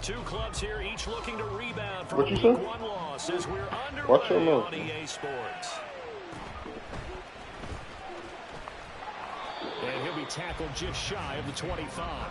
Two clubs here, each looking to rebound from What a you week say? one loss as we're Watch your underway mouth. on EA Sports. And he'll be tackled just shy of the 25.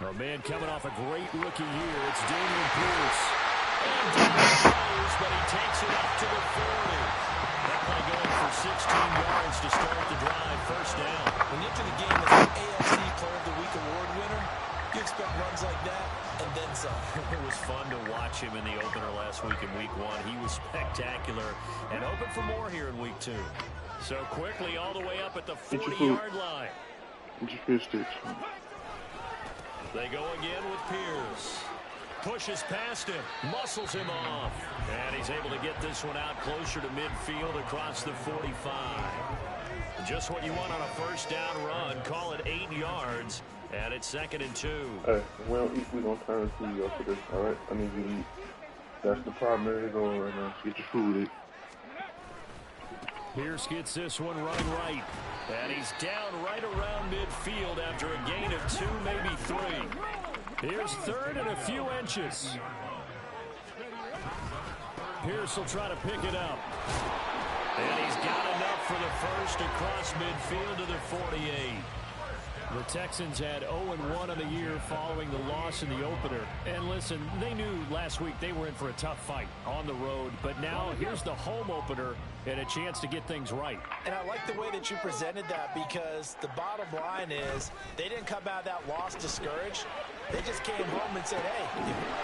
A man coming off a great rookie year. It's Damian Pierce. And down he goes, but he takes it up to the 40. That play going for 16 yards to start the drive. First down. When you enter the game as an AFC Player of the Week award winner, you expect runs like that and then some. It was fun to watch him in the opener last week in week one. He was spectacular and open for more here in week two. So quickly all the way up at the 40-yard line. Get your fish sticks. They go again with Pierce. Pushes past him, muscles him off. And he's able to get this one out closer to midfield across the 45. Just what you want on a first down run. Call it 8 yards. And it's 2nd and 2. Hey, we don't eat, we're going to turn to you after this, alright? I need you to eat. That's the primary goal right now. Get your food in. Pierce gets this one running right. And he's down right around midfield after a gain of 2, maybe 3. Here's 3rd and a few inches. Pierce will try to pick it up. And he's got enough for the first across midfield to the 48. The Texans had 0-1 on the year following the loss in the opener. And listen, they knew last week they were in for a tough fight on the road. But now here's the home opener and a chance to get things right. And I like the way that you presented that, because the bottom line is they didn't come out of that loss discouraged. They just came home and said, hey.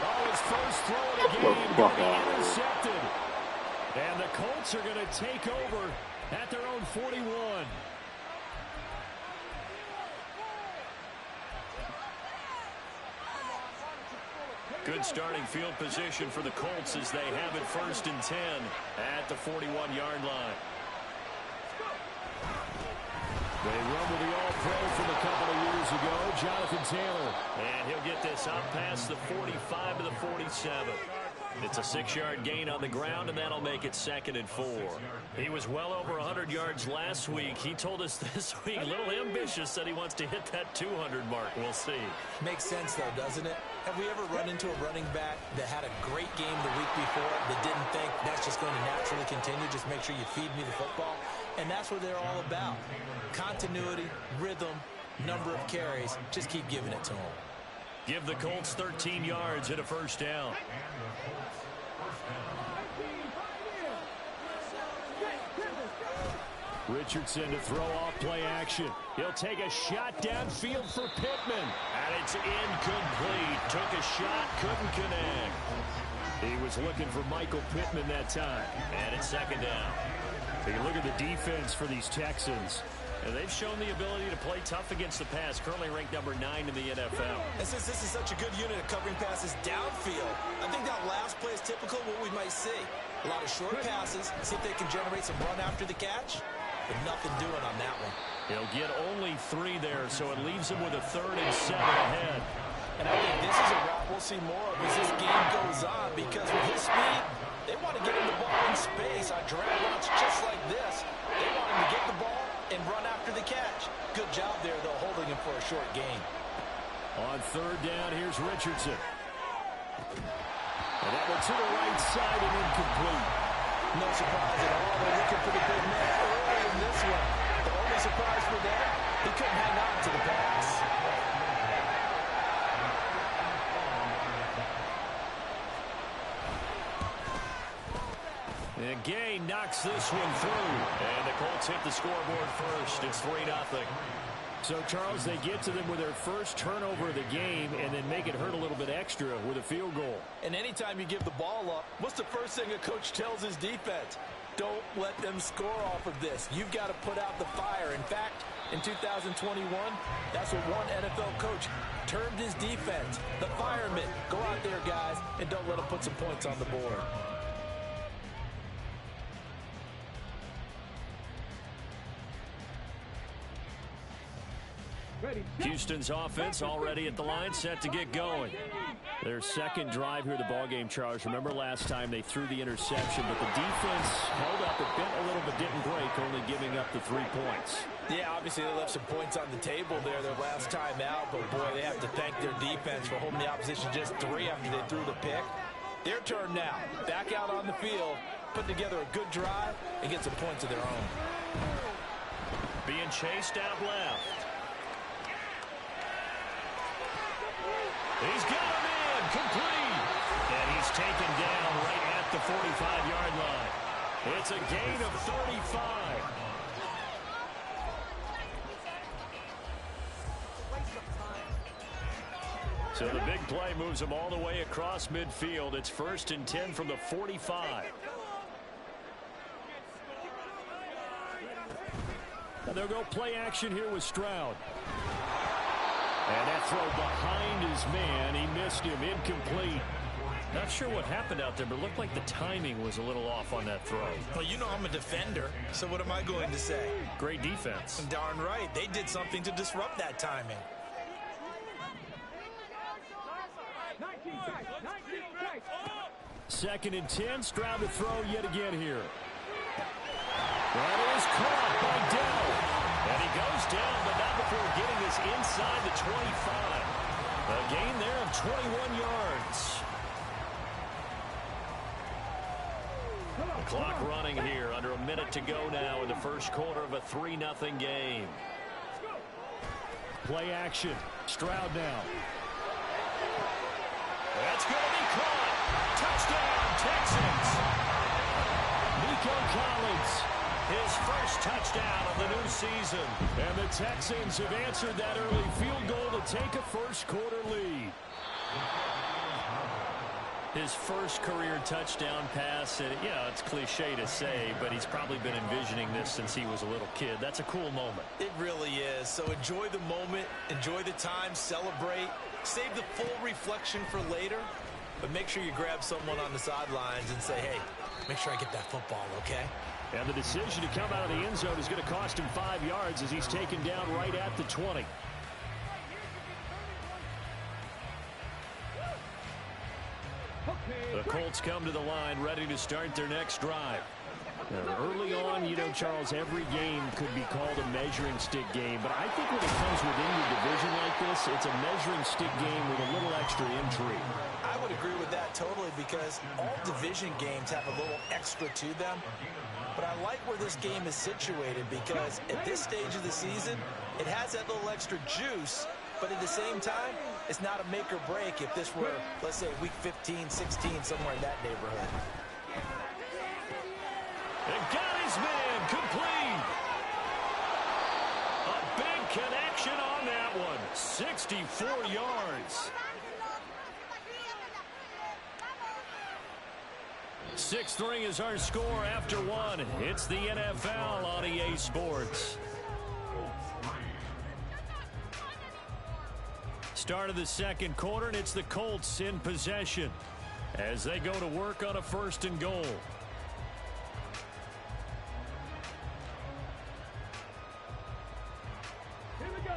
Oh, his first throw of the game going to be intercepted. And the Colts are going to take over at their own 41. Good starting field position for the Colts as they have it 1st and 10 at the 41-yard line. They run with the All-Pro from a couple of years ago, Jonathan Taylor. And he'll get this up past the 45 to the 47. It's a 6-yard gain on the ground, and that'll make it 2nd and 4. He was well over 100 yards last week. He told us this week, a little ambitious, that he wants to hit that 200 mark. We'll see. Makes sense, though, doesn't it? Have we ever run into a running back that had a great game the week before that didn't think that's just going to naturally continue? Just make sure you feed me the football. And that's what they're all about. Continuity, rhythm, number of carries. Just keep giving it to them. Give the Colts 13 yards and a first down. Richardson to throw off play action. He'll take a shot downfield for Pittman. And it's incomplete. Took a shot, couldn't connect. He was looking for Michael Pittman that time. And it's 2nd down. Take a look at the defense for these Texans. And they've shown the ability to play tough against the pass, currently ranked number 9 in the NFL. And since this is such a good unit of covering passes downfield, I think that last play is typical of what we might see. A lot of short passes, see if they can generate some run after the catch, but nothing doing on that one. He'll get only 3 there, so it leaves him with a 3rd and 7 ahead. And I think this is a route we'll see more of as this game goes on, because with his speed, they want to get him the ball in space on drag routes just like this. They want him to get the ball and run after the catch. Good job there, though, holding him for a short gain. On 3rd down, here's Richardson. And that one to the right side and incomplete. No surprise at all. They're looking for the big man early in this one. The only surprise for them, he couldn't hang on to the pass. And Gay knocks this one through. And the Colts hit the scoreboard first. It's 3-0. So, Charles, they get to them with their first turnover of the game and then make it hurt a little bit extra with a field goal. And anytime you give the ball up, what's the first thing a coach tells his defense? Don't let them score off of this. You've got to put out the fire. In fact, In 2021, that's what one NFL coach termed his defense. The firemen. Go out there, guys, and don't let them put some points on the board. Houston's offense already at the line, set to get going. Their second drive here, the ballgame, Charles. Remember last time they threw the interception, but the defense held up. It bent a little, but didn't break, only giving up the 3 points. Yeah, obviously they left some points on the table there their last time out, but boy, they have to thank their defense for holding the opposition just 3 after they threw the pick. Their turn now. Back out on the field, put together a good drive, and get some points of their own. Being chased out left. He's got him in, complete. And he's taken down right at the 45-yard line. It's a gain of 35. So the big play moves him all the way across midfield. It's 1st and 10 from the 45. And they'll go play action here with Stroud. And that throw behind his man. He missed him. Incomplete. Not sure what happened out there, but it looked like the timing was a little off on that throw. Well, you know I'm a defender, so what am I going to say? Great defense. Darn right. They did something to disrupt that timing. Second and 10. Stroud to throw yet again here. That is caught by Dell. And he goes down, but not before getting this inside the 25. A gain there of 21 yards. The clock running here. Under a minute to go now in the first quarter of a 3-0 game. Play action. Stroud now. That's going to be caught. Touchdown, Texans. Nico Collins. His first touchdown of the new season. And the Texans have answered that early field goal to take a first quarter lead. His first career touchdown pass, and it's cliche to say, but he's probably been envisioning this since he was a little kid. That's a cool moment. It really is. So enjoy the moment, enjoy the time, celebrate, save the full reflection for later, but make sure you grab someone on the sidelines and say, hey, make sure I get that football, okay? And the decision to come out of the end zone is going to cost him 5 yards as he's taken down right at the 20. The Colts come to the line ready to start their next drive. Now, early on, Charles, every game could be called a measuring stick game, but I think when it comes within your division like this, it's a measuring stick game with a little extra intrigue. I would agree with that totally because all division games have a little extra to them. But I like where this game is situated because at this stage of the season, it has that little extra juice, but at the same time, it's not a make or break if this were, let's say, week 15, 16, somewhere in that neighborhood. And got his man complete. A big connection on that one. 64 yards. 6-3 is our score after one. It's the NFL on EA Sports. Start of the second quarter, and it's the Colts in possession as they go to work on a 1st and goal. Here we go.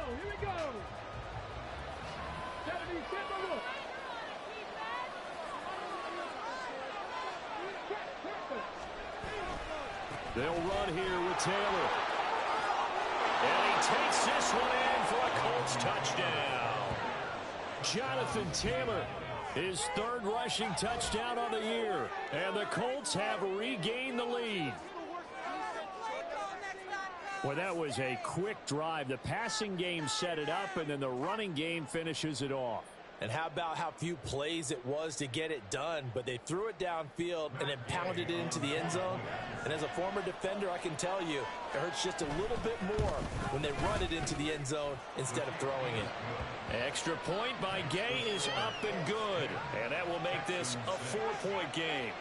They'll run here with Taylor. And he takes this one in for a Colts touchdown. Jonathan Taylor, his 3rd rushing touchdown on the year. And the Colts have regained the lead. Well, that was a quick drive. The passing game set it up, and then the running game finishes it off. And how about how few plays it was to get it done, but they threw it downfield and then pounded it into the end zone. And as a former defender, I can tell you, it hurts just a little bit more when they run it into the end zone instead of throwing it. Extra point by Gay is up and good. And that will make this a 4-point game.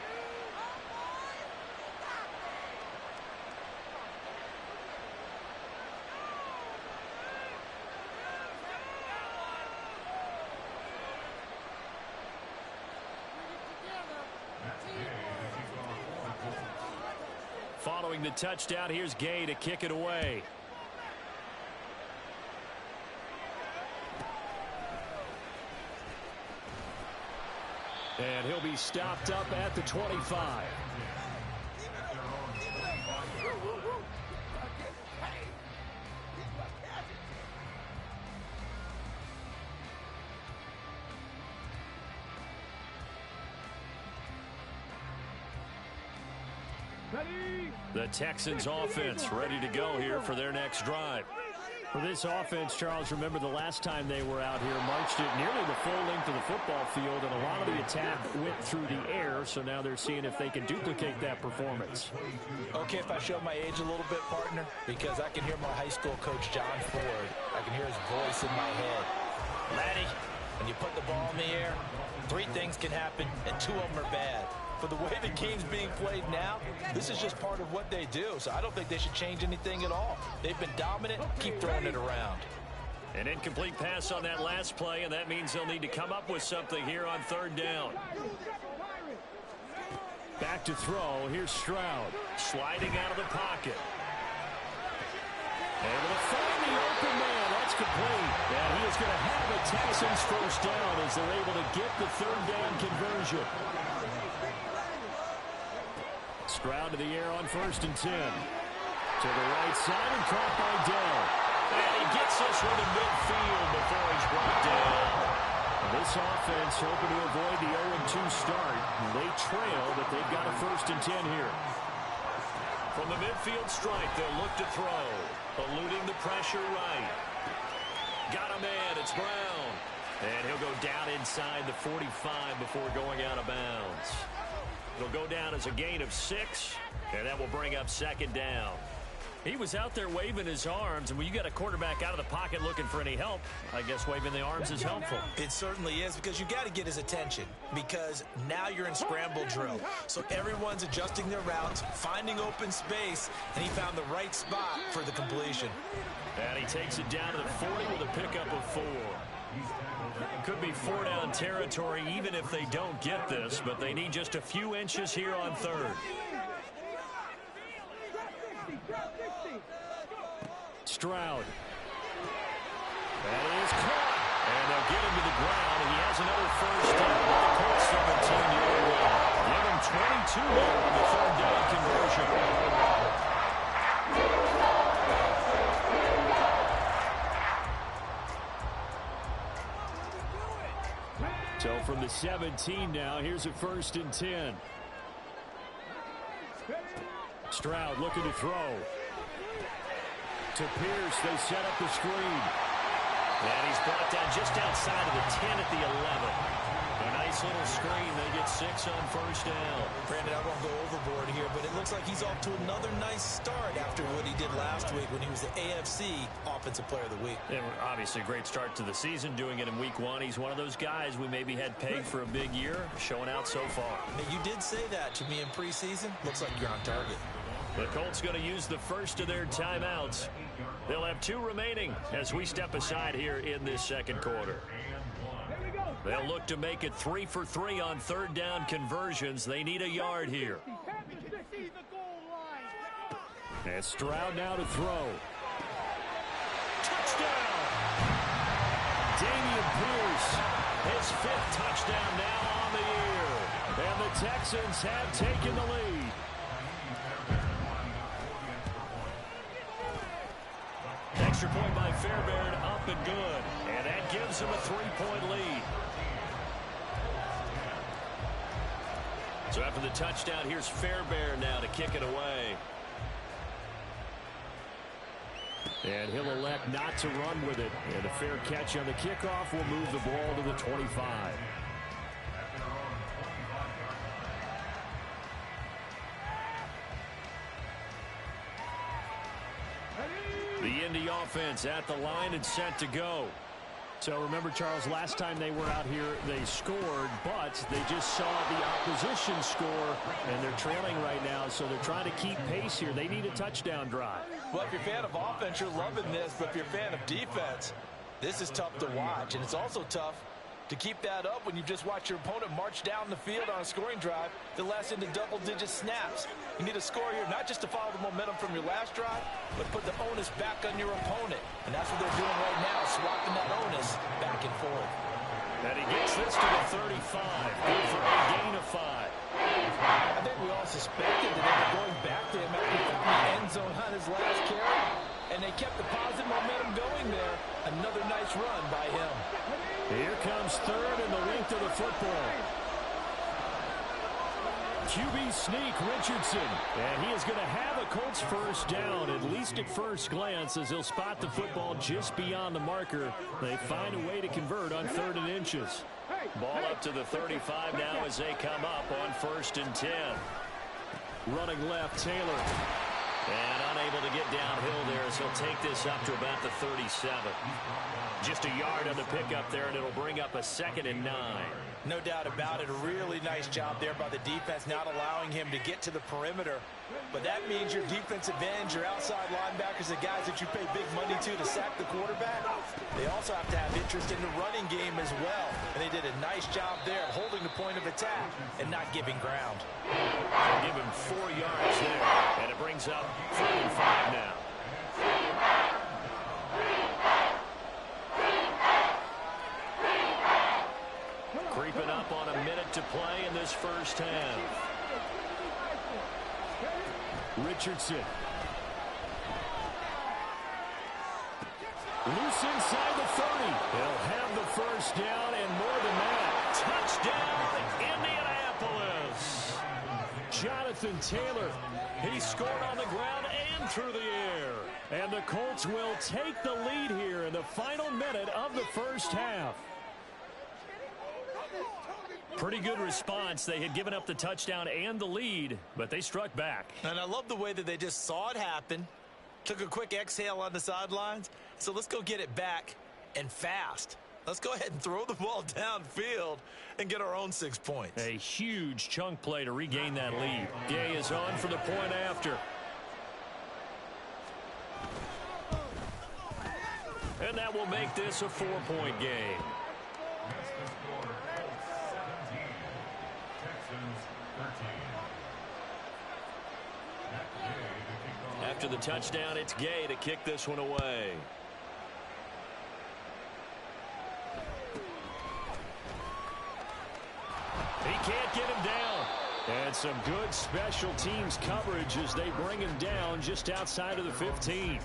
Following the touchdown, here's Gay to kick it away. And he'll be stopped up at the 25. The Texans offense ready to go here for their next drive. For this offense, Charles, remember the last time they were out here, marched it nearly the full length of the football field, and a lot of the attack went through the air, so now they're seeing if they can duplicate that performance. Okay, if I show my age a little bit, partner, because I can hear my high school coach, John Ford. I can hear his voice in my head. Laddie, when you put the ball in the air, 3 things can happen, and 2 of them are bad. But the way the game's being played now, this is just part of what they do. So I don't think they should change anything at all. They've been dominant. Keep throwing it around. An incomplete pass on that last play, and that means they'll need to come up with something here on 3rd down. Back to throw. Here's Stroud. Sliding out of the pocket. Able to find the open man. That's complete. And he is going to have a Texans first down as they're able to get the 3rd down conversion. Stroud to the air on 1st and 10. To the right side and caught by Dell. And he gets this one to midfield before he's brought down. This offense hoping to avoid the 0-2 start. They trail, but they've got a 1st and 10 here. From the midfield stripe, they'll look to throw. Eluding the pressure right. Got a man, it's Brown. And he'll go down inside the 45 before going out of bounds. It'll go down as a gain of 6, and that will bring up 2nd down. He was out there waving his arms, and when you got a quarterback out of the pocket looking for any help, I guess waving the arms is helpful. It certainly is, because you got to get his attention, because now you're in scramble drill. So everyone's adjusting their routes, finding open space, and he found the right spot for the completion. And he takes it down to the 40 with a pickup of 4. Could be 4-down territory even if they don't get this, but they need just a few inches here on 3rd. Stroud. That is caught. And they'll get him to the ground, and he has another first down with the Colts 17-yard line. Give him 22 there on the 3rd down conversion. So from the 17 now, here's a 1st and 10. Stroud looking to throw. To Pierce, they set up the screen. And he's brought down just outside of the 10 at the 11. A nice little screen. They get 6 on 1st down. Brandon, I won't go overboard here, but it looks like he's off to another nice start after what he did last week when he was the AFC Offensive Player of the Week. And obviously a great start to the season, doing it in week 1. He's one of those guys we maybe had pegged for a big year, showing out so far. Now, you did say that to me in preseason. Looks like you're on target. The Colts going to use the first of their timeouts. They'll have 2 remaining as we step aside here in this 2nd quarter. They'll look to make it 3 for 3 on 3rd down conversions. They need a yard here. And Stroud now to throw. Touchdown! Dameon Pierce, his 5th touchdown now on the year. And the Texans have taken the lead. Extra point by Fairbairn, up and good. And that gives him a 3-point lead. So after the touchdown, here's Fairbairn now to kick it away. And he'll elect not to run with it. And a fair catch on the kickoff will move the ball to the 25. The Indy offense at the line and set to go. So remember, Charles, last time they were out here, they scored, but they just saw the opposition score, and they're trailing right now, so they're trying to keep pace here. They need a touchdown drive. Well, if you're a fan of offense, you're loving this, but if you're a fan of defense, this is tough to watch, and it's also tough To keep that up when you just watch your opponent march down the field on a scoring drive that lasts into double-digit snaps. You need a score here not just to follow the momentum from your last drive, but put the onus back on your opponent. And that's what they're doing right now, swapping that onus back and forth. And he gets this to the 35. Good for a gain of 5. I think we all suspected that they were going back to him after the end zone on his last carry. And they kept the positive momentum going there. Another nice run by him. Here comes third and the length of the football. QB sneak, Richardson. And he is going to have a Colts first down, at least at first glance, as he'll spot the football just beyond the marker. They find a way to convert on 3rd and inches. Ball up to the 35 now as they come up on 1st and 10. Running left, Taylor. And unable to get downhill there, so he'll take this up to about the 37. Just a yard on the pickup there, and it'll bring up a 2nd and 9. No doubt about it. A really nice job there by the defense, not allowing him to get to the perimeter. But that means your defensive ends, your outside linebackers, the guys that you pay big money to sack the quarterback, they also have to have interest in the running game as well. And they did a nice job there of holding the point of attack and not giving ground. They'll give him 4 yards there, and it brings up 3rd and 5 now. Creeping up on a minute to play in this first half. Richardson. Loose inside the 30. He'll have the first down and more than that. Touchdown, Indianapolis. Jonathan Taylor. He scored on the ground and through the air. And the Colts will take the lead here in the final minute of the first half. Pretty good response. They had given up the touchdown and the lead, but they struck back. And I love the way that they just saw it happen, took a quick exhale on the sidelines. So let's go get it back and fast. Let's go ahead and throw the ball downfield and get our own 6 points. A huge chunk play to regain that lead. Gay is on for the point after. And that will make this a 4-point game. After the touchdown, it's Gay to kick this one away. He can't get him down. And some good special teams coverage as they bring him down just outside of the 15.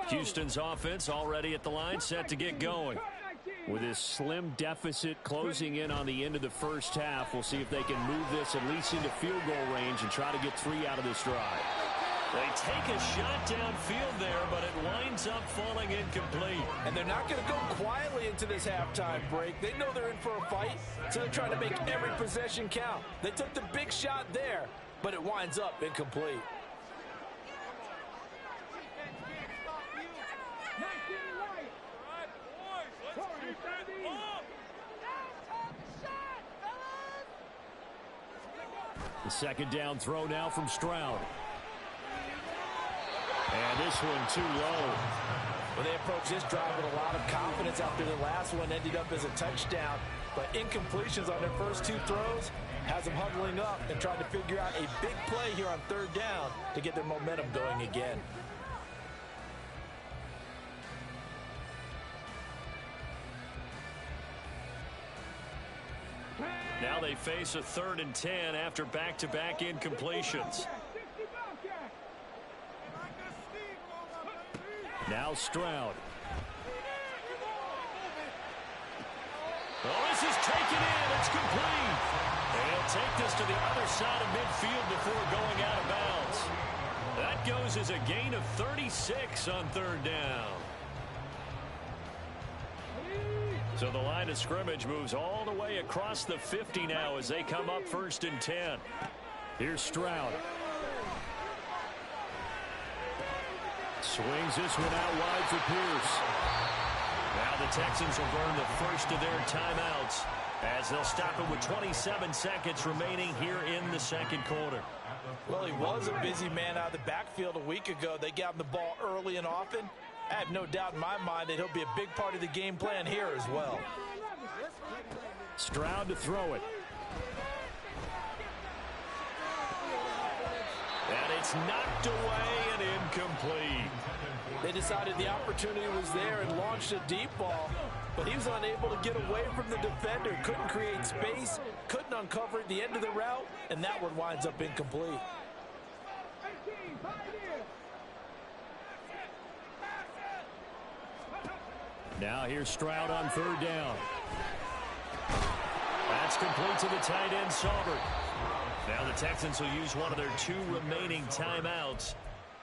Houston's offense already at the line, set to get going. With this slim deficit closing in on the end of the first half, we'll see if they can move this at least into field goal range and try to get 3 out of this drive. They take a shot downfield there, but it winds up falling incomplete. And they're not going to go quietly into this halftime break. They know they're in for a fight, so they're trying to make every possession count. They took the big shot there, but it winds up incomplete. The second down throw now from Stroud. And this one too low. Well, they approached this drive with a lot of confidence after the last one ended up as a touchdown. But incompletions on their first 2 throws has them huddling up and trying to figure out a big play here on 3rd down to get their momentum going again. Now they face a 3rd and 10 after back-to-back incompletions. Now Stroud. Oh, this is taken in. It's complete. And he'll take this to the other side of midfield before going out of bounds. That goes as a gain of 36 on 3rd down. So the line of scrimmage moves all the way across the 50 now as they come up 1st and 10. Here's Stroud. Swings this one out wide for Pierce. Now the Texans will burn the first of their timeouts. as they'll stop it with 27 seconds remaining here in the second quarter. Well, he was a busy man out of the backfield a week ago. They got him the ball early and often. I have no doubt in my mind that he'll be a big part of the game plan here as well. Stroud to throw it. And it's knocked away and incomplete. They decided the opportunity was there and launched a deep ball, but he was unable to get away from the defender. Couldn't create space, couldn't uncover at the end of the route, and that one winds up incomplete. Now here's Stroud on third down. That's complete to the tight end, Saubert. Now the Texans will use one of their 2 remaining timeouts.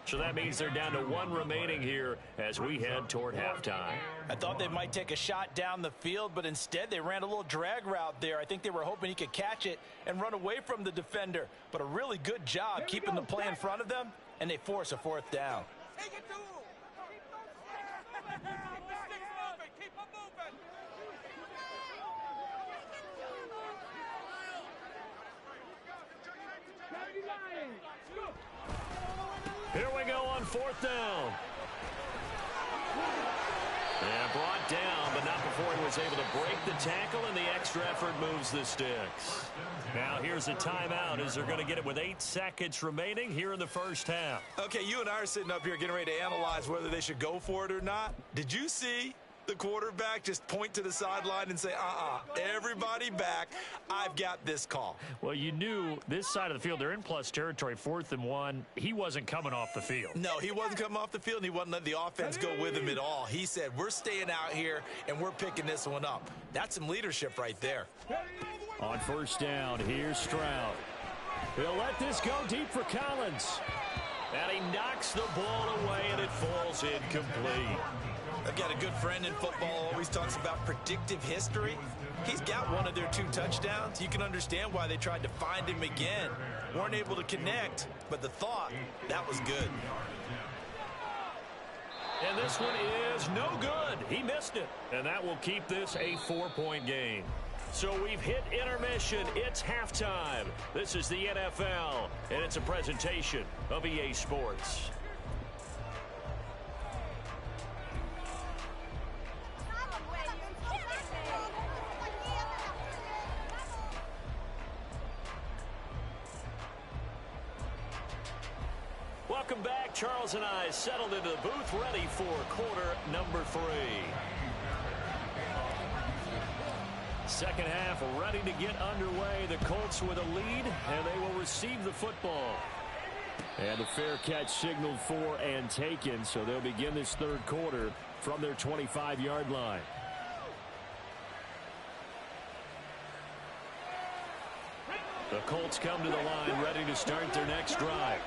So that means they're down to 1 remaining here as we head toward halftime. I thought they might take a shot down the field, but instead they ran a little drag route there. I think they were hoping he could catch it and run away from the defender. But a really good job keeping the play in front of them, and they force a 4th down. Take it to him. Keep him moving. Here we go on 4th down. And brought down, but not before he was able to break the tackle, and the extra effort moves the sticks. Now here's a timeout as they're going to get it with 8 seconds remaining here in the first half. Okay, you and I are sitting up here getting ready to analyze whether they should go for it or not. Did you see the quarterback just point to the sideline and say, everybody back, I've got this call? Well, you knew this side of the field, they're in plus territory, 4th and 1. He wasn't coming off the field. No, he wasn't coming off the field, and he wasn't letting the offense go with him at all. He said, we're staying out here, and we're picking this one up. That's some leadership right there. On first down, here's Stroud. He'll let this go deep for Collins. And he knocks the ball away, and it falls incomplete. I've got a good friend in football, always talks about predictive history. He's got one of their 2 touchdowns. You can understand why they tried to find him again. Weren't able to connect, but the thought, that was good. And this one is no good. He missed it. And that will keep this a 4-point game. So we've hit intermission. It's halftime. This is the NFL, and it's a presentation of EA Sports. Welcome back. Charles and I settled into the booth, ready for quarter number 3. Second half ready to get underway. The Colts with a lead, and they will receive the football. And the fair catch signaled for and taken, so they'll begin this third quarter from their 25-yard line. The Colts come to the line ready to start their next drive.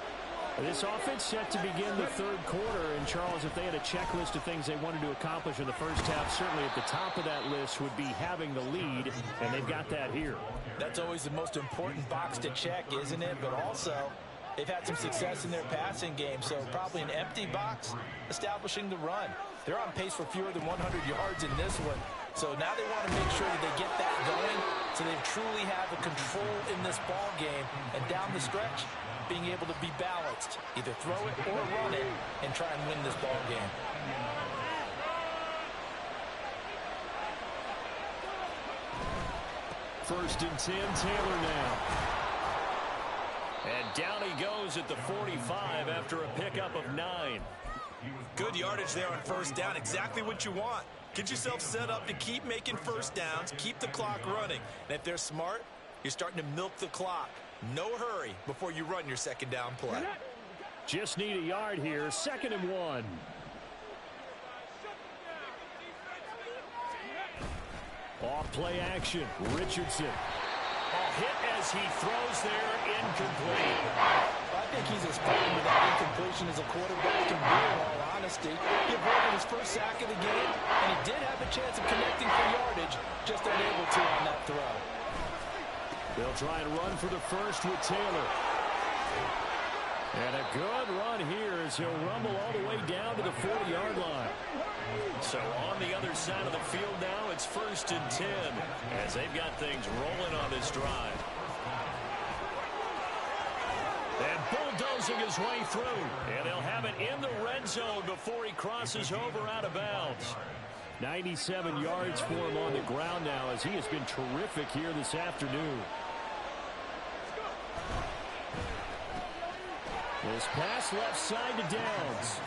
This offense set to begin the third quarter, and Charles, if they had a checklist of things they wanted to accomplish in the first half, certainly at the top of that list would be having the lead, and they've got that here. That's always the most important box to check, isn't it? But also, they've had some success in their passing game, so probably an empty box establishing the run. They're on pace for fewer than 100 yards in this one, so now they want to make sure that they get that going so they truly have a control in this ball game, and down the stretch, being able to be balanced, either throw it or run it, and try and win this ball game. First and 10, Taylor now. And down he goes at the 45 after a pickup of 9. Good yardage there on first down, exactly what you want. Get yourself set up to keep making first downs, keep the clock running. And if they're smart, you're starting to milk the clock. No hurry before you run your second down play. Just need a yard here, 2nd and 1. Off play action, Richardson. Hit as he throws there, incomplete. I think he's as frightened with that incompletion as a quarterback can be, in all honesty. He avoided his first sack of the game, and he did have a chance of connecting for yardage, just unable to on that throw. They'll try and run for the first with Taylor. And a good run here as he'll rumble all the way down to the 40-yard line. So on the other side of the field now, it's 1st and 10 as they've got things rolling on this drive. And bulldozing his way through. And they'll have it in the red zone before he crosses over out of bounds. 97 yards for him on the ground now as he has been terrific here this afternoon. This pass left side to Downs.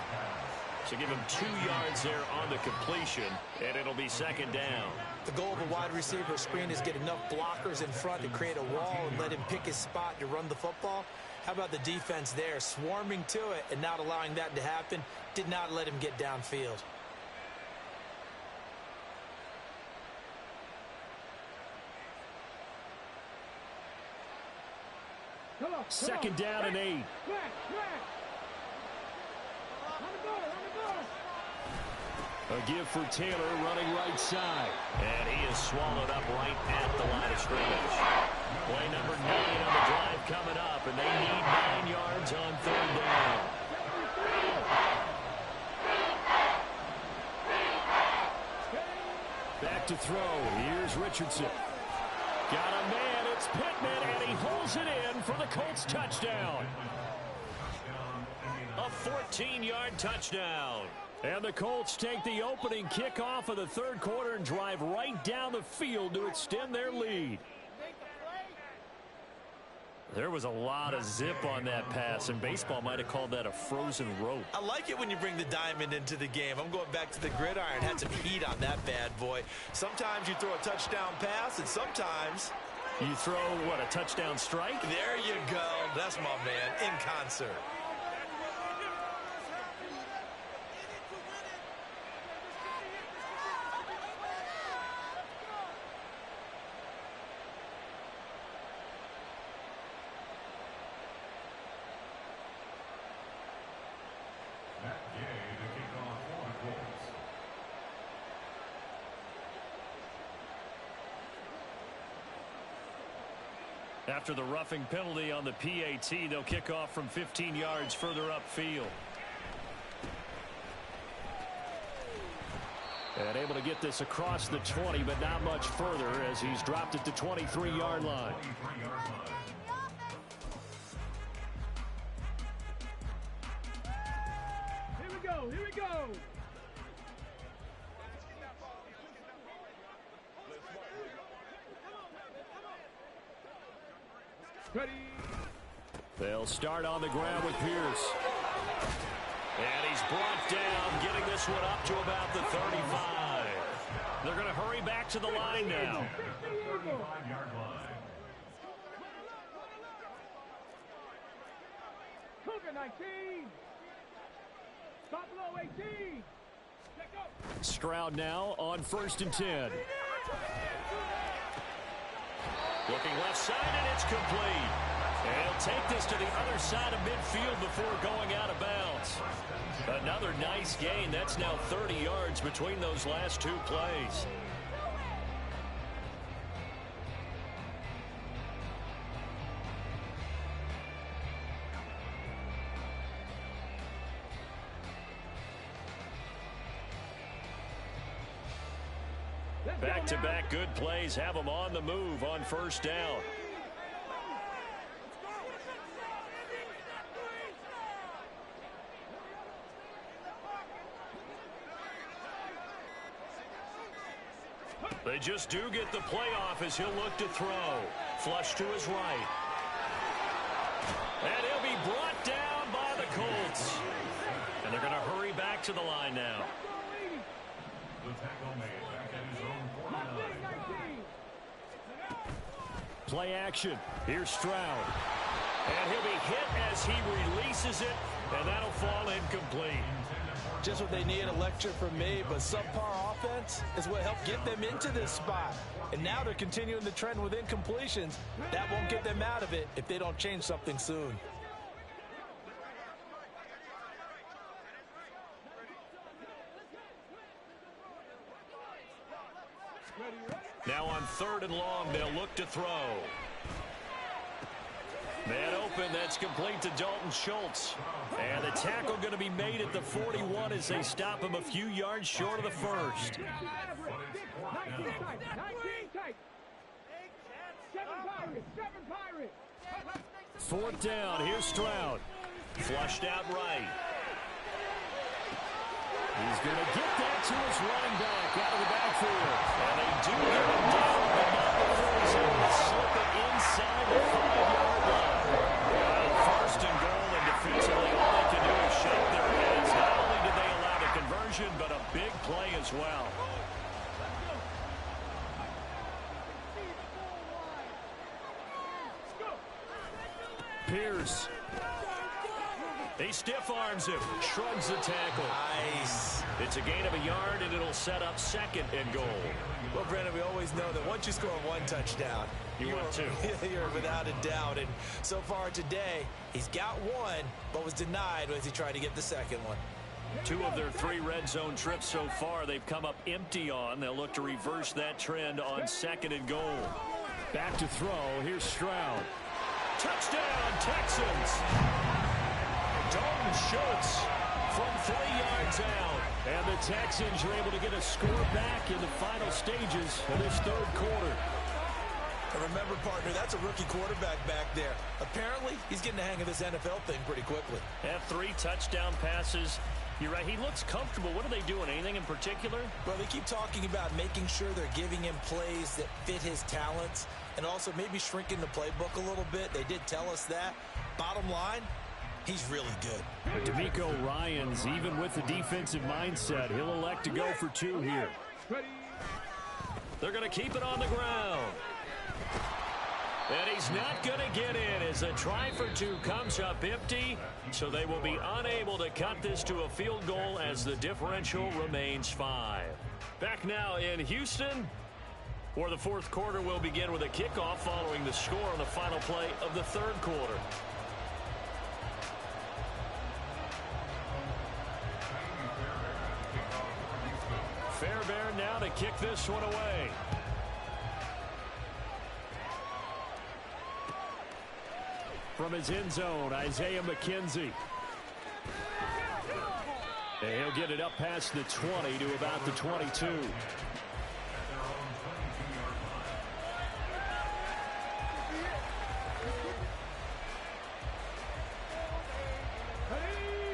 So give him 2 yards there on the completion, and it'll be 2nd down. The goal of a wide receiver screen is get enough blockers in front to create a wall and let him pick his spot to run the football. How about the defense there, swarming to it and not allowing that to happen? Did not let him get downfield. Second down and 8. A give for Taylor running right side. And he is swallowed up right at the line of scrimmage. Play number 9 on the drive coming up, and they need 9 yards on 3rd down. Back to throw. Here's Richardson. Got a man. It's Pittman, and he holds it in for the Colts touchdown. A 14-yard touchdown. And the Colts take the opening kickoff of the 3rd quarter and drive right down the field to extend their lead. There was a lot of zip on that pass, and baseball might have called that a frozen rope. I like it when you bring the diamond into the game. I'm going back to the gridiron. Had some heat on that bad boy. Sometimes you throw a touchdown pass, and sometimes you throw, what, a touchdown strike? There you go. That's my man, in concert. After the roughing penalty on the PAT, they'll kick off from 15 yards further upfield. And able to get this across the 20, but not much further as he's dropped it to 23-yard line. Here we go, here we go. Ready. They'll start on the ground with Pierce. And he's brought down, getting this one up to about the 35. They're going to hurry back to the line now. 35-yard line. Cougar 19. Stop below 18. Stroud now on 1st and 10. Looking left side, and it's complete. And he'll take this to the other side of midfield before going out of bounds. Another nice gain. That's now 30 yards between those last 2 plays. Back-to-back good plays have them on the move on 1st down. They just do get the playoff as he'll look to throw. Flush to his right. And he'll be brought down by the Colts. And they're going to hurry back to the line now. The tackle made back at his own 49. Play action. Here's Stroud. And he'll be hit as he releases it, and that'll fall incomplete. Just what they need, a lecture from me, but subpar offense is what helped get them into this spot. And now they're continuing the trend with incompletions. That won't get them out of it if they don't change something soon. Now on 3rd and long, they'll look to throw. Man open, that's complete to Dalton Schultz. And the tackle going to be made at the 41 as they stop him a few yards short of the first. Fourth down, here's Stroud. Flushed out right. He's going to get that to his running back out of the backfield. And they do get him down, but not before he's able to slip it inside the 5-yard line. Well, first and goal, and defensively all they can do is shake their heads. Not only did they allow the conversion, but a big play as well. Pierce. He stiff arms him, shrugs the tackle. Nice. It's a gain of a yard, and it'll set up second and goal. Well, Brandon, we always know that once you score one touchdown, You want two. You're without a doubt. And so far today, he's got one, but was denied as he tried to get the second one. 2 of their 3 red zone trips so far they've come up empty on. They'll look to reverse that trend on second and goal. Back to throw. Here's Stroud. Touchdown, Texans. Dalton Schultz from 3 yards out. And the Texans are able to get a score back in the final stages of this third quarter. And remember, partner, that's a rookie quarterback back there. Apparently, he's getting the hang of this NFL thing pretty quickly. Have 3 touchdown passes. You're right. He looks comfortable. What are they doing? Anything in particular? Well, they keep talking about making sure they're giving him plays that fit his talents and also maybe shrinking the playbook a little bit. They did tell us that. Bottom line, he's really good. D'Amico Ryans, even with the defensive mindset, he'll elect to go for 2 here. They're going to keep it on the ground. And he's not going to get in as a try for 2 comes up empty. So they will be unable to cut this to a field goal as the differential remains 5. Back now in Houston, where the fourth quarter will begin with a kickoff following the score on the final play of the third quarter. Fairbairn now to kick this one away. From his end zone, Isaiah McKenzie. And he'll get it up past the 20 to about the 22.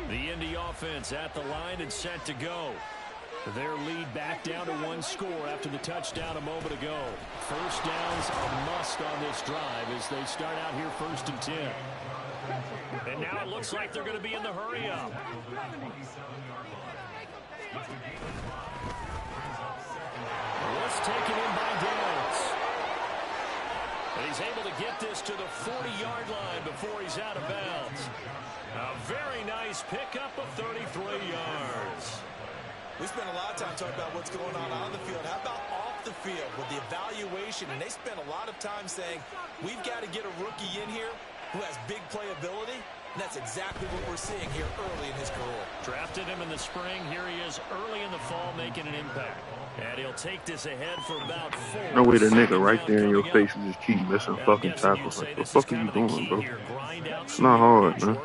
The Indy offense at the line and set to go. Their lead back down to 1 score after the touchdown a moment ago. First down's a must on this drive as they start out here 1st and 10. And now it looks like they're going to be in the hurry up. What's taken in by Downs. And he's able to get this to the 40-yard line before he's out of bounds. A very nice pickup of 33 yards. We spent a lot of time talking about what's going on the field. How about off the field with the evaluation? And they spent a lot of time saying, we've got to get a rookie in here who has big playability. And that's exactly what we're seeing here early in his career. Drafted him in the spring. Here he is early in the fall making an impact. And he'll take this ahead for about 4. No way the nigga right there in your face is just keep missing fucking tackles. Like, what the fuck are you doing, bro? It's not hard, man.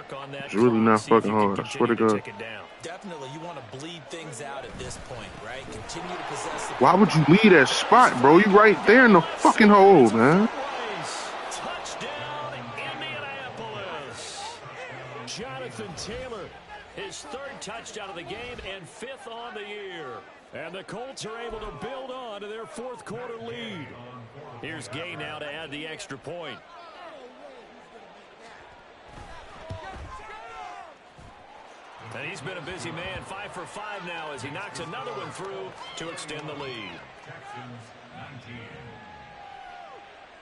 It's really not fucking hard. I swear to God. Definitely, you want to bleed things out at this point, right? Continue to possess the... Why would you leave that spot, bro? You right there in the fucking hole, man. Touchdown, Indianapolis. Jonathan Taylor, his 3rd touchdown of the game and 5th on the year. And the Colts are able to build on to their 4th quarter lead. Here's Gay now to add the extra point. And he's been a busy man, 5 for 5 now as he knocks another one through to extend the lead. Texans 19.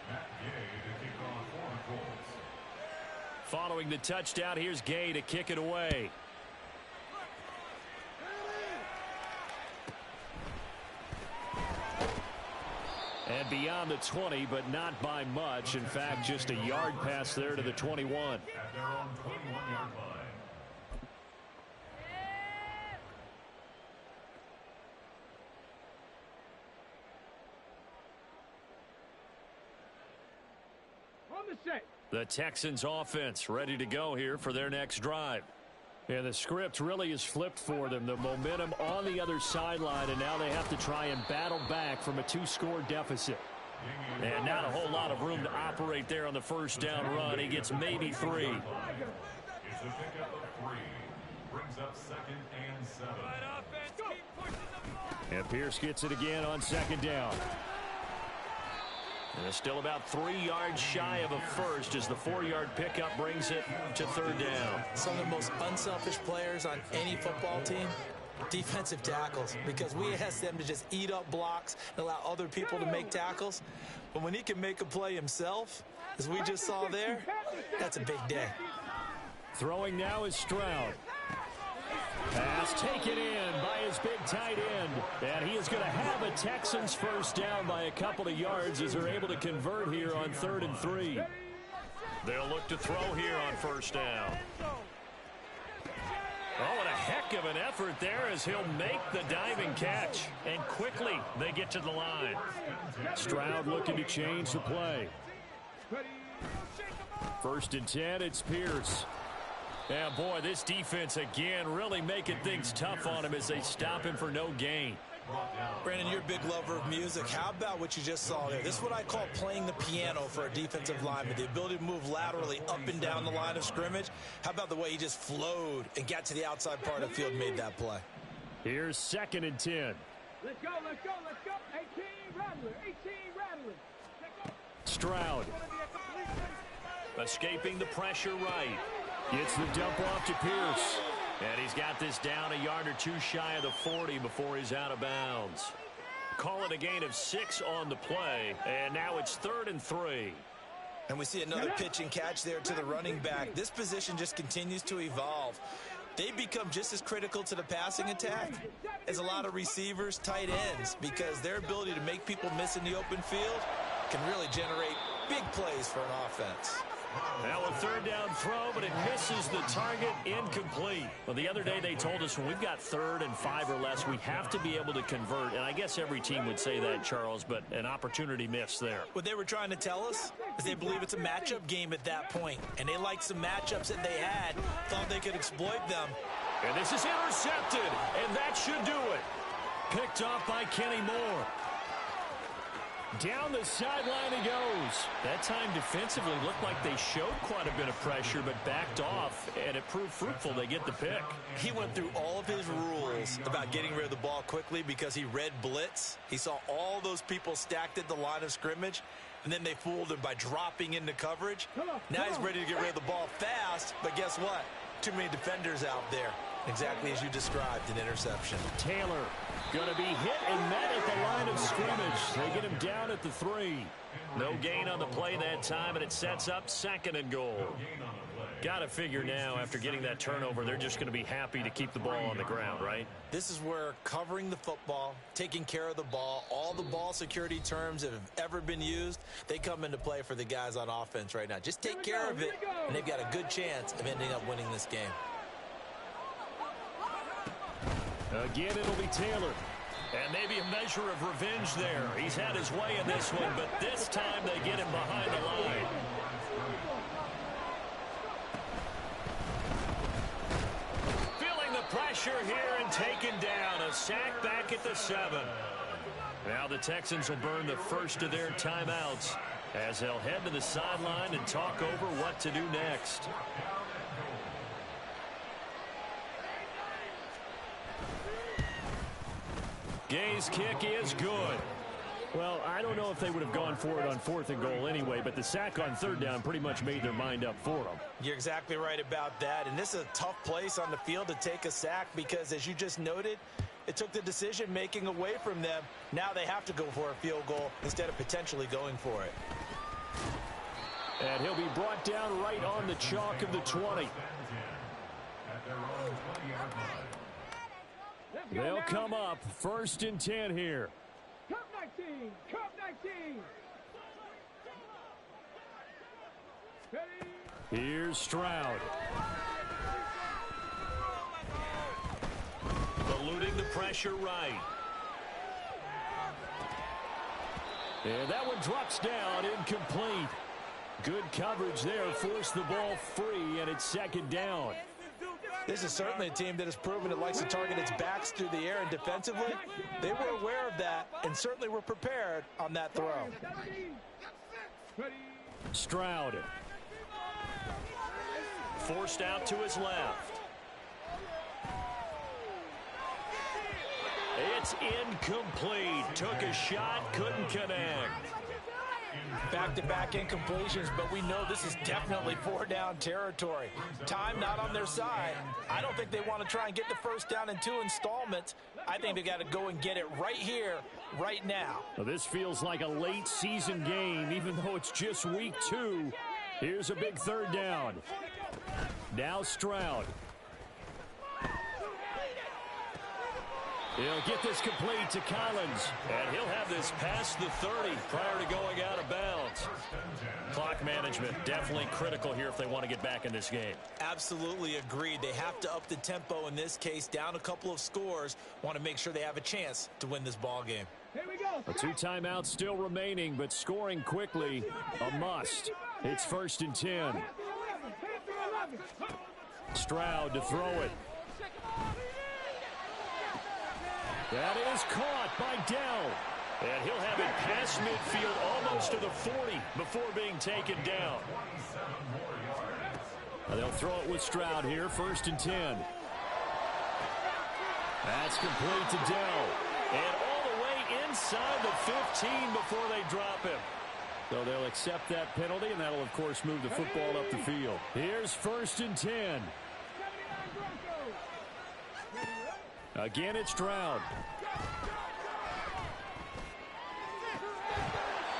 Matt Gay to kick off for the Colts. Following the touchdown, here's Gay to kick it away. And beyond the 20, but not by much. In fact, just a yard pass there to the 21. At their own 21-yard line. The Texans offense ready to go here for their next drive. And the script really is flipped for them. The momentum on the other sideline, and now they have to try and battle back from a 2-score deficit. And not a whole lot of room to operate there on the first down run. He gets maybe 3. It's a pickup of 3. Brings up 2nd and 7. And Pierce gets it again on 2nd down. And it's still about 3 yards shy of a first as the 4-yard pickup brings it to 3rd down. Some of the most unselfish players on any football team, defensive tackles, because we ask them to just eat up blocks and allow other people to make tackles. But when he can make a play himself, as we just saw there, that's a big day. Throwing now is Stroud. Pass taken in by his big tight end. And he is going to have a Texans first down by a couple of yards as they're able to convert here on 3rd and 3. They'll look to throw here on first down. Oh, what a heck of an effort there as he'll make the diving catch. And quickly they get to the line. Stroud looking to change the play. 1st and 10, it's Pierce. Yeah, boy, this defense again really making things tough on him as they stop him for no gain. Brandon, you're a big lover of music. How about what you just saw there? This is what I call playing the piano for a defensive lineman. The ability to move laterally up and down the line of scrimmage. How about the way he just flowed and got to the outside part of the field and made that play? Here's 2nd and 10. Let's go, let's go, let's go. 18 Rattler, 18 Rattler. Stroud. Escaping the pressure right. Gets the dump off to Pierce. And he's got this down a yard or 2 shy of the 40 before he's out of bounds. Call it a gain of 6 on the play. And now it's 3rd and 3. And we see another pitch and catch there to the running back. This position just continues to evolve. They become just as critical to the passing attack as a lot of receivers, tight ends, because their ability to make people miss in the open field can really generate big plays for an offense. Now a 3rd down throw, but it misses the target, incomplete. Well, the other day they told us when we've got 3rd and 5 or less, we have to be able to convert. And I guess every team would say that, Charles, but an opportunity missed there. What they were trying to tell us is they believe it's a matchup game at that point. And they liked some matchups that they had, thought they could exploit them. And this is intercepted, and that should do it. Picked off by Kenny Moore. Down the sideline he goes. That time defensively looked like they showed quite a bit of pressure but backed off, and it proved fruitful. They get the pick. He went through all of his rules about getting rid of the ball quickly because he read blitz. He saw all those people stacked at the line of scrimmage, and then they fooled him by dropping into coverage. Now he's ready to get rid of the ball fast, but guess what? Too many defenders out there. Exactly as you described, an interception. Taylor going to be hit and met at the line of scrimmage. They get him down at the 3. No gain on the play that time, and it sets up 2nd and goal. Got to figure now, after getting that turnover, they're just going to be happy to keep the ball on the ground, right? This is where covering the football, taking care of the ball, all the ball security terms that have ever been used, they come into play for the guys on offense right now. Just take care of it, and they've got a good chance of ending up winning this game. Again, it'll be Taylor. And maybe a measure of revenge there. He's had his way in this one, but this time they get him behind the line. Feeling the pressure here and taken down. A sack back at the 7. Now the Texans will burn the first of their timeouts as they'll head to the sideline and talk over what to do next. Gay's kick is good. Well, I don't know if they would have gone for it on 4th and goal anyway, but the sack on 3rd down pretty much made their mind up for them. You're exactly right about that, and this is a tough place on the field to take a sack because, as you just noted, it took the decision-making away from them. Now they have to go for a field goal instead of potentially going for it. And he'll be brought down right on the chalk of the 20. They'll come up 1st and 10 here. Cup 19, Cup 19. Ready? Here's Stroud. Eluding the pressure right. And that one drops down incomplete. Good coverage there. Forced the ball free, and it's second down. This is certainly a team that has proven it likes to target its backs through the air, and defensively, they were aware of that and certainly were prepared on that throw. Stroud. Forced out to his left. It's incomplete. Took a shot, couldn't connect. Back-to-back incompletions, but we know this is definitely four-down territory. Time not on their side. I don't think they want to try and get the first down in 2 installments. I think they got to go and get it right here, right now. Well, this feels like a late season game, even though it's just week 2. Here's a big third down. Now Stroud. He'll get this complete to Collins. And he'll have this past the 30 prior to going out of bounds. Clock management definitely critical here if they want to get back in this game. Absolutely agreed. They have to up the tempo in this case, down a couple of scores. Want to make sure they have a chance to win this ball game. Here we go. A 2 timeouts still remaining, but scoring quickly, a must. It's 1st and 10. Stroud to throw it. That is caught by Dell. And he'll have it past midfield almost to the 40 before being taken down. They'll throw it with Stroud here, 1st and 10. That's complete to Dell. And all the way inside the 15 before they drop him. So they'll accept that penalty, and that'll, of course, move the football up the field. Here's 1st and 10. Again, it's Stroud.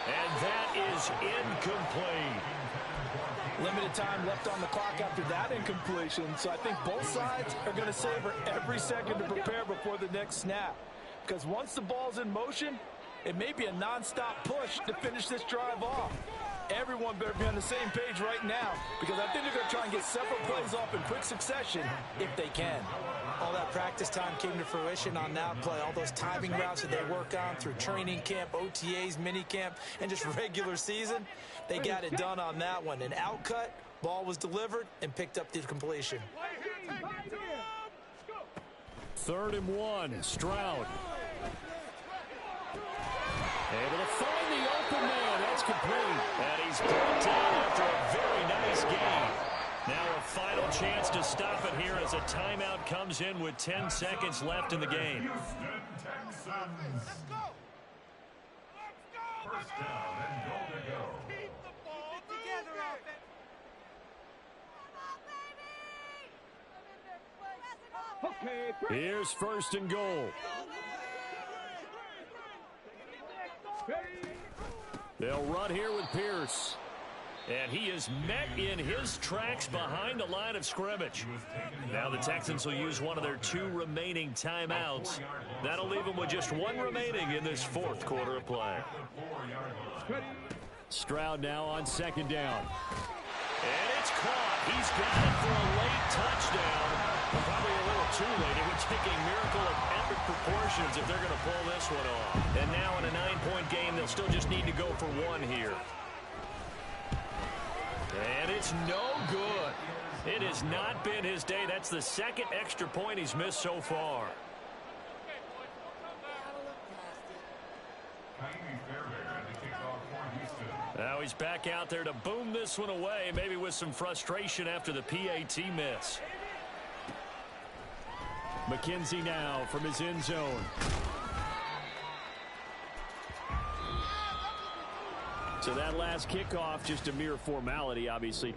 And that is incomplete. Limited time left on the clock after that incompletion, so I think both sides are going to savor every second to prepare before the next snap. Because once the ball's in motion, it may be a nonstop push to finish this drive off. Everyone better be on the same page right now, because I think they're going to try and get several plays off in quick succession if they can. All that practice time came to fruition on that play. All those timing routes that they work on through training camp, OTAs, mini camp, and just regular season, they got it done on that one. An outcut, ball was delivered, and picked up the completion. 3rd and 1, Stroud. Able to find the open man. That's complete. And he's brought down after a very nice game. Now a final chance to stop it here as a timeout comes in with 10 seconds left in the game. Houston Texans. Let's go. First down and goal to go. Keep the ball together, Okay. Here's 1st and goal. They'll run here with Pierce. And he is met in his tracks behind the line of scrimmage. Now the Texans will use one of their 2 remaining timeouts. That'll leave them with just 1 remaining in this 4th quarter of play. Stroud now on 2nd down. And it's caught. He's got it for a late touchdown. Probably a little too late. It would take a miracle of epic proportions if they're going to pull this one off. And now in a 9-point game, they'll still just need to go for 1 here. And it's no good. It has not been his day. That's the 2nd extra point he's missed so far. Now he's back out there to boom this one away, maybe with some frustration after the PAT miss. McKenzie now from his end zone. So that last kickoff, just a mere formality, obviously.